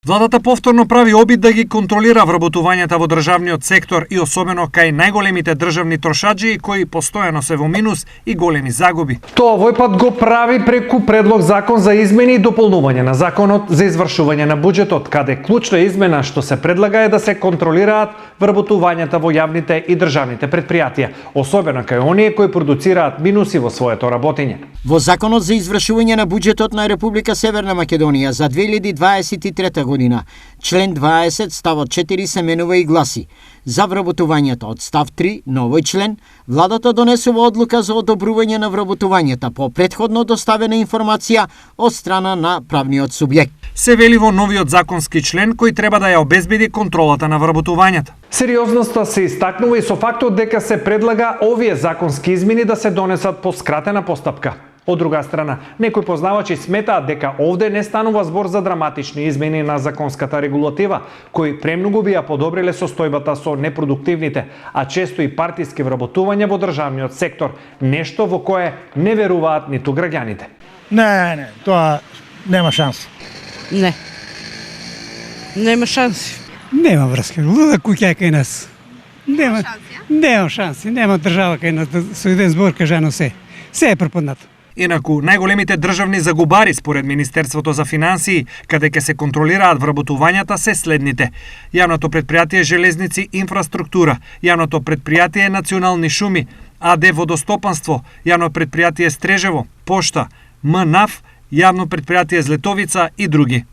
Владата повторно прави обид да ги контролира вработувањата во државниот сектор и особено кај најголемите државни трошаџи кои постојано се во минус и големи загуби. Тоа овој пат го прави преку предлог закон за измени и дополнување на законот за извршување на буџетот, каде клучна измена што се предлага е да се контролираат вработувањата во јавните и државните предпријатија, особено кај оние кои продуцираат минуси во своето работење. Во Законот за извршување на буџетот на Република Северна Македонија за 2023 година, член 20 ставот 4 се менува и гласи: за вработувањето од став 3 на овој член, владата донесува одлука за одобрување на вработувањата по претходно доставена информација од страна на правниот субјект. Се вели во новиот законски член кој треба да ја обезбеди контролата на вработувањата. Сериозноста се истакнува и со фактот дека се предлага овие законски измени да се донесат по скратена постапка. Од друга страна, некои познавачи сметаат дека овде не станува збор за драматични измени на законската регулатива, кои премногу би ја подобриле состојбата со непродуктивните, а често и партиски вработувања во државниот сектор, нешто во кое не веруваат ниту граѓаните. Не, тоа нема шанс. Не. Нема шанси. Нема врска. Луда куќа кај нас. Нема шанси. Нема држава кај нас да со еден збор кажано се. Се е пропаднато. Инаку, најголемите државни загубари според Министерството за финансии, каде ќе се контролираат вработувањата, се следните: Јавното предпријатие Железници инфраструктура, Јавното предпријатие Национални шуми, АД Водостопанство, Јавно предпријатие Стрежево, Пошта, МНАФ, Јавно предпријатие Злетовица и други.